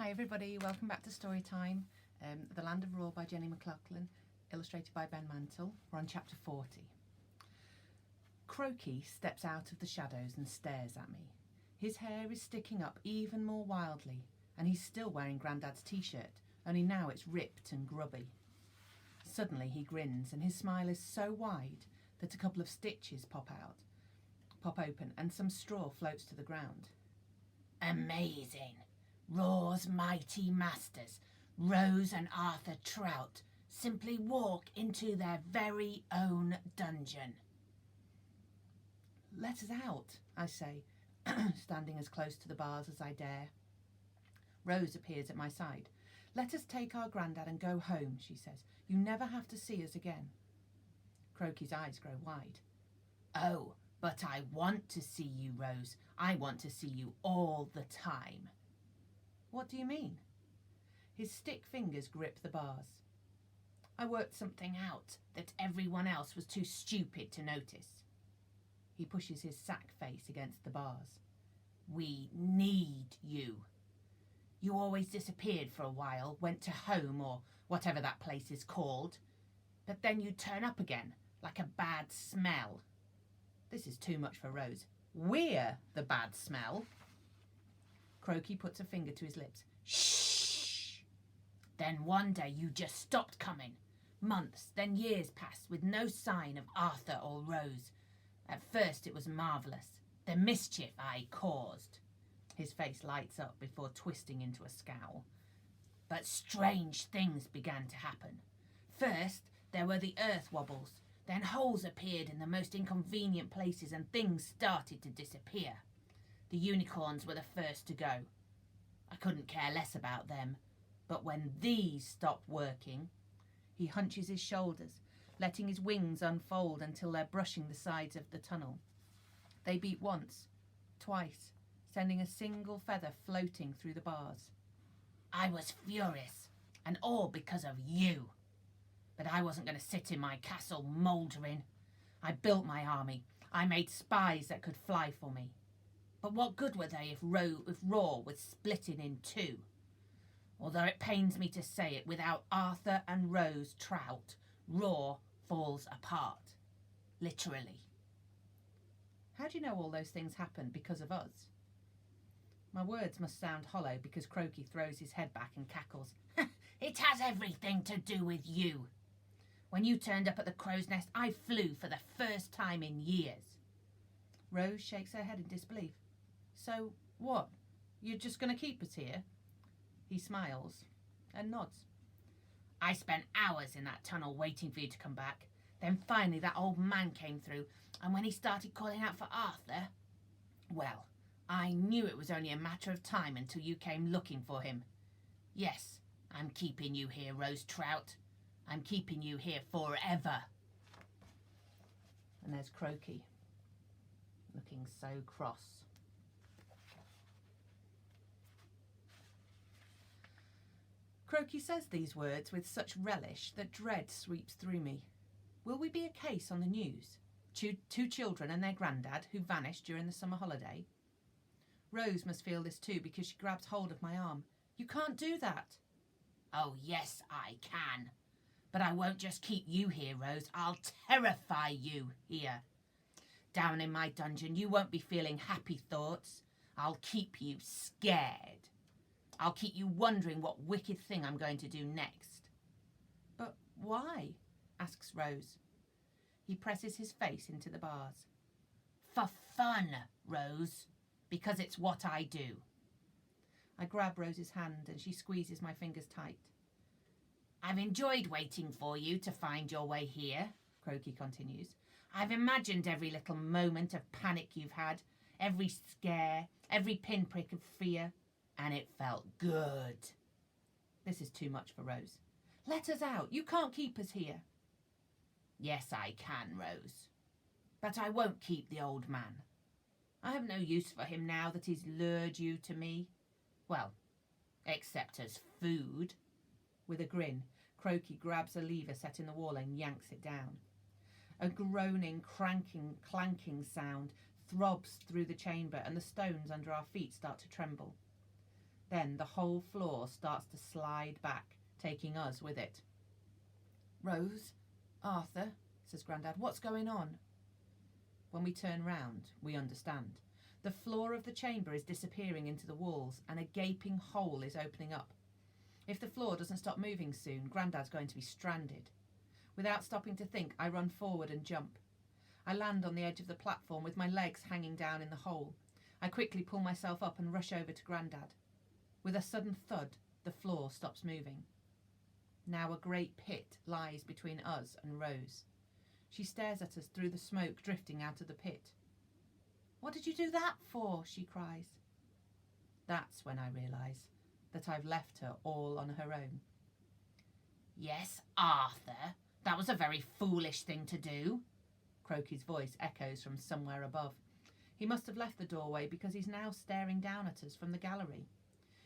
Hi everybody, welcome back to Storytime, The Land of Raw by Jenny McLachlan, illustrated by Ben Mantle. We're on chapter 40. Croaky steps out of the shadows and stares at me. His hair is sticking up even more wildly, and he's still wearing Grandad's t-shirt, only now it's ripped and grubby. Suddenly he grins, and his smile is so wide that a couple of stitches pop open, and some straw floats to the ground. Amazing! Raw's mighty masters, Rose and Arthur Trout, simply walk into their very own dungeon. Let us out, I say, standing as close to the bars as I dare. Rose appears at my side. Let us take our Grandad and go home, she says. You never have to see us again. Croaky's eyes grow wide. Oh, but I want to see you, Rose. I want to see you all the time. What do you mean? His stick fingers grip the bars. I worked something out that everyone else was too stupid to notice. He pushes his sack face against the bars. We need you. You always disappeared for a while, went to home or whatever that place is called, but then you turn up again like a bad smell. This is too much for Rose. We're the bad smell. Croaky puts a finger to his lips. Shh! Then one day you just stopped coming. Months, then years passed with no sign of Arthur or Rose. At first it was marvellous, the mischief I caused. His face lights up before twisting into a scowl. But strange things began to happen. First, there were the earth wobbles. Then holes appeared in the most inconvenient places and things started to disappear. The unicorns were the first to go. I couldn't care less about them. But when these stopped working... He hunches his shoulders, letting his wings unfold until they're brushing the sides of the tunnel. They beat once, twice, sending a single feather floating through the bars. I was furious, and all because of you. But I wasn't going to sit in my castle mouldering. I built my army. I made spies that could fly for me. But what good were they if Raw was splitting in two? Although it pains me to say it, without Arthur and Rose Trout, Raw falls apart. Literally. How do you know all those things happened because of us? My words must sound hollow because Croaky throws his head back and cackles. It has everything to do with you. When you turned up at the crow's nest, I flew for the first time in years. Rose shakes her head in disbelief. So what? You're just going to keep us here? He smiles and nods. I spent hours in that tunnel waiting for you to come back. Then finally that old man came through, and when he started calling out for Arthur, well, I knew it was only a matter of time until you came looking for him. Yes, I'm keeping you here, Rose Trout. I'm keeping you here forever. And there's Croaky, looking so cross. Croaky says these words with such relish that dread sweeps through me. Will we be a case on the news? Two children and their grandad who vanished during the summer holiday? Rose must feel this too because she grabs hold of my arm. You can't do that. Oh, yes, I can. But I won't just keep you here, Rose. I'll terrify you here. Down in my dungeon, you won't be feeling happy thoughts. I'll keep you scared. I'll keep you wondering what wicked thing I'm going to do next. But why? Asks Rose. He presses his face into the bars. For fun, Rose. Because it's what I do. I grab Rose's hand and she squeezes my fingers tight. I've enjoyed waiting for you to find your way here, Croaky continues. I've imagined every little moment of panic you've had, every scare, every pinprick of fear, and it felt good. This is too much for Rose. Let us out. You can't keep us here. Yes, I can, Rose. But I won't keep the old man. I have no use for him now that he's lured you to me. Well, except as food. With a grin, Croaky grabs a lever set in the wall and yanks it down. A groaning, clanking sound throbs through the chamber and the stones under our feet start to tremble. Then the whole floor starts to slide back, taking us with it. "Rose, Arthur," says Grandad, "what's going on?" When we turn round, we understand. The floor of the chamber is disappearing into the walls, and a gaping hole is opening up. If the floor doesn't stop moving soon, Grandad's going to be stranded. Without stopping to think, I run forward and jump. I land on the edge of the platform with my legs hanging down in the hole. I quickly pull myself up and rush over to Grandad. With a sudden thud, the floor stops moving. Now a great pit lies between us and Rose. She stares at us through the smoke drifting out of the pit. "What did you do that for?" she cries. That's when I realise that I've left her all on her own. "Yes, Arthur, that was a very foolish thing to do." Croaky's voice echoes from somewhere above. He must have left the doorway because he's now staring down at us from the gallery.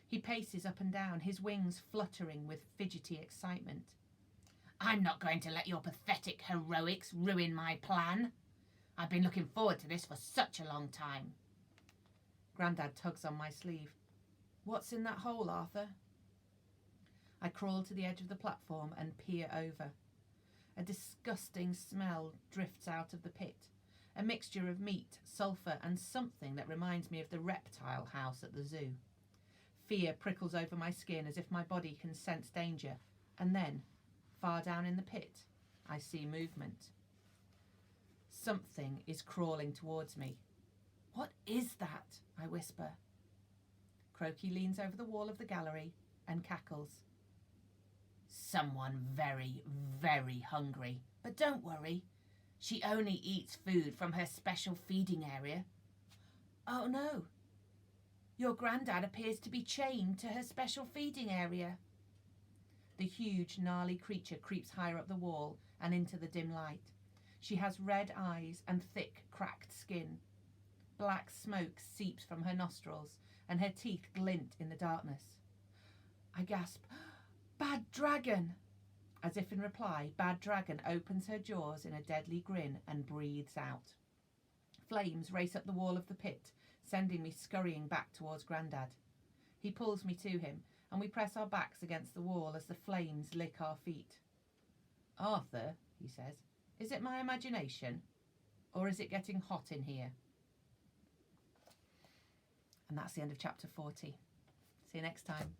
He paces up and down, his wings fluttering with fidgety excitement. "I'm not going to let your pathetic heroics ruin my plan. I've been looking forward to this for such a long time." Grandad tugs on my sleeve. "What's in that hole, Arthur?" I crawl to the edge of the platform and peer over. A disgusting smell drifts out of the pit, a mixture of meat, sulphur, and something that reminds me of the reptile house at the zoo. Fear prickles over my skin as if my body can sense danger, and then, far down in the pit, I see movement. Something is crawling towards me. "What is that?" I whisper. Croaky leans over the wall of the gallery and cackles. "Someone very, very hungry. But don't worry. She only eats food from her special feeding area." "Oh no. Your Grandad appears to be chained to her special feeding area." The huge, gnarly creature creeps higher up the wall and into the dim light. She has red eyes and thick, cracked skin. Black smoke seeps from her nostrils, and her teeth glint in the darkness. I gasp, "Bad Dragon!" As if in reply, Bad Dragon opens her jaws in a deadly grin and breathes out. Flames race up the wall of the pit, sending me scurrying back towards Grandad. He pulls me to him, and we press our backs against the wall as the flames lick our feet. "Arthur," he says, "is it my imagination? Or is it getting hot in here?" And that's the end of chapter 40. See you next time.